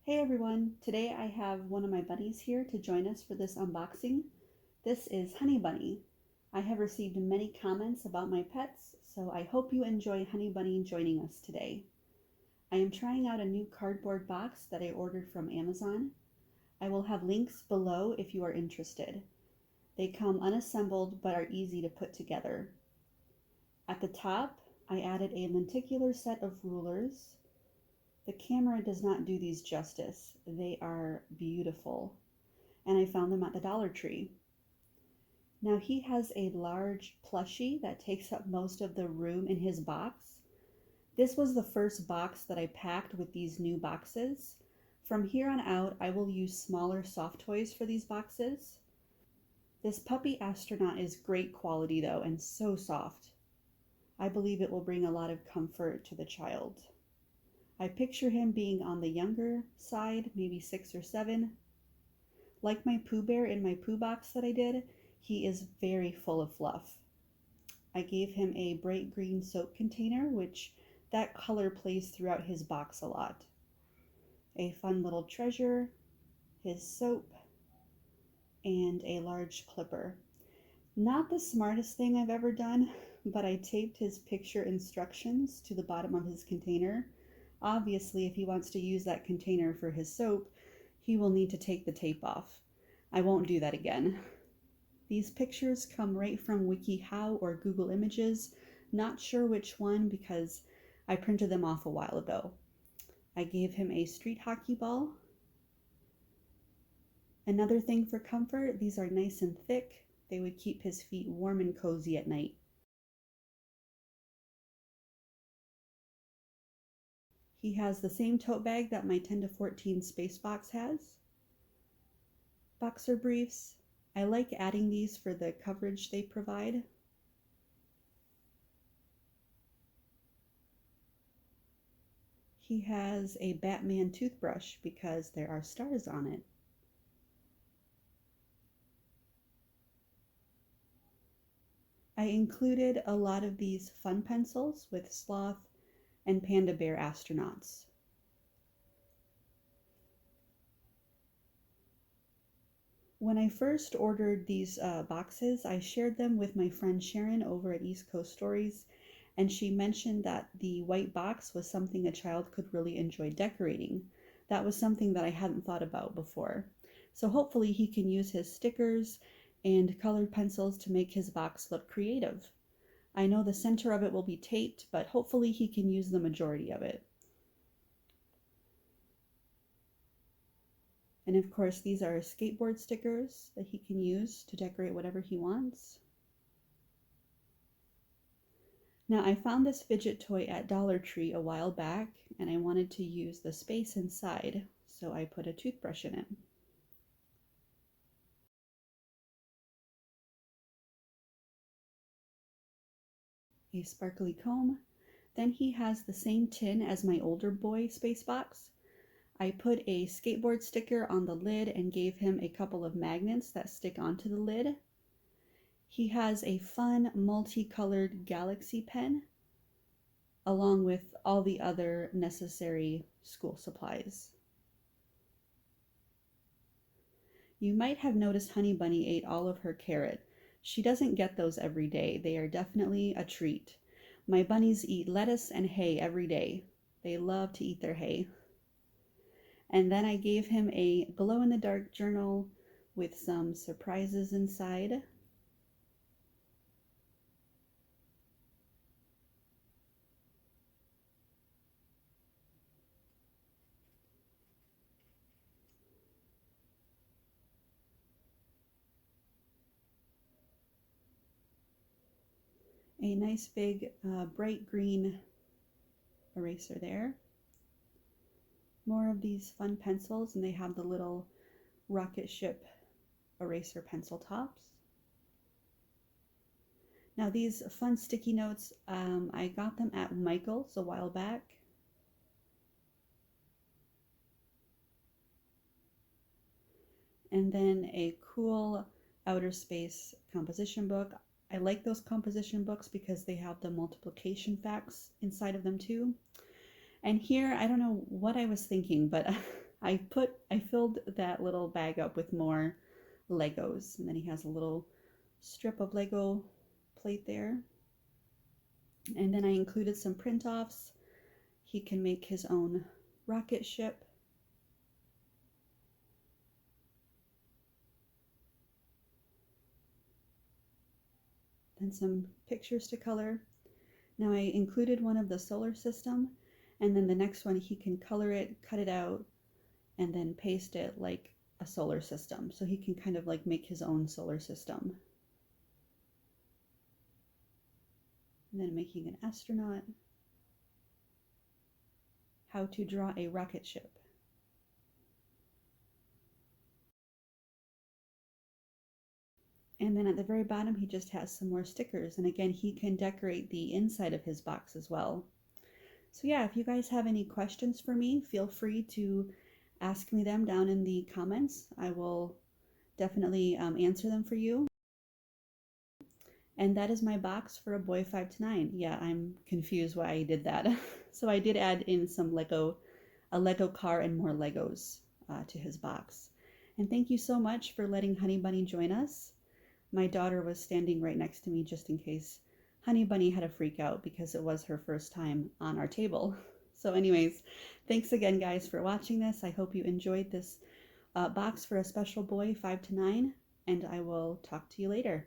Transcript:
Hey everyone, today I have one of my buddies here to join us for this unboxing. This is Honey Bunny. I have received many comments about my pets, so I hope you enjoy Honey Bunny joining us today. I am trying out a new cardboard box that I ordered from Amazon. I will have links below if you are interested. They come unassembled but are easy to put together. At the top, I added a lenticular set of rulers. The camera does not do these justice. They are beautiful, and I found them at the Dollar Tree. Now he has a large plushie that takes up most of the room in his box. This was the first box that I packed with these new boxes. From here on out, I will use smaller soft toys for these boxes. This puppy astronaut is great quality though, and so soft. I believe it will bring a lot of comfort to the child. I picture him being on the younger side, maybe 6 or 7. Like my Pooh Bear in my Pooh box that I did, he is very full of fluff. I gave him a bright green soap container, which that color plays throughout his box a lot. A fun little treasure, his soap, and a large clipper. Not the smartest thing I've ever done, but I taped his picture instructions to the bottom of his container. Obviously, if he wants to use that container for his soap, he will need to take the tape off. I won't do that again. These pictures come right from WikiHow or Google Images. Not sure which one because I printed them off a while ago. I gave him a street hockey ball. Another thing for comfort, these are nice and thick. They would keep his feet warm and cozy at night. He has the same tote bag that my 10 to 14 space box has. Boxer briefs. I like adding these for the coverage they provide. He has a Batman toothbrush because there are stars on it. I included a lot of these fun pencils with sloth and panda bear astronauts. When I first ordered these boxes, I shared them with my friend Sharon over at East Coast Stories, and she mentioned that the white box was something a child could really enjoy decorating. That was something that I hadn't thought about before. So hopefully he can use his stickers and colored pencils to make his box look creative. I know the center of it will be taped, but hopefully he can use the majority of it. And of course, these are skateboard stickers that he can use to decorate whatever he wants. Now, I found this fidget toy at Dollar Tree a while back, and I wanted to use the space inside, so I put a toothbrush in it. A sparkly comb. Then he has the same tin as my older boy space box. I put a skateboard sticker on the lid and gave him a couple of magnets that stick onto the lid. He has a fun multicolored galaxy pen along with all the other necessary school supplies. You might have noticed Honey Bunny ate all of her carrot. She doesn't get those every day. They are definitely a treat. My bunnies eat lettuce and hay every day. They love to eat their hay. And then I gave him a glow-in-the-dark journal with some surprises inside. A nice big bright green eraser there. More of these fun pencils, and they have the little rocket ship eraser pencil tops. Now these fun sticky notes, I got them at Michael's a while back. And then a cool outer space composition book. I like those composition books because they have the multiplication facts inside of them too. And here, I don't know what I was thinking, but I filled that little bag up with more Legos, and then he has a little strip of Lego plate there. And then I included some print offs. He can make his own rocket ship. And some pictures to color. Now I included one of the solar system, and then the next one he can color it, cut it out, and then paste it like a solar system. So he can kind of like make his own solar system. And then making an astronaut. How to draw a rocket ship. And then at the very bottom, he just has some more stickers. And again, he can decorate the inside of his box as well. So yeah, if you guys have any questions for me, feel free to ask me them down in the comments. I will definitely answer them for you. And that is my box for a boy 5 to 9. Yeah, I'm confused why I did that. So I did add in some a Lego car and more Legos to his box. And thank you so much for letting Honey Bunny join us. My daughter was standing right next to me just in case Honey Bunny had a freak out because it was her first time on our table. So anyways, thanks again guys for watching this. I hope you enjoyed this box for a special boy 5 to 9, and I will talk to you later.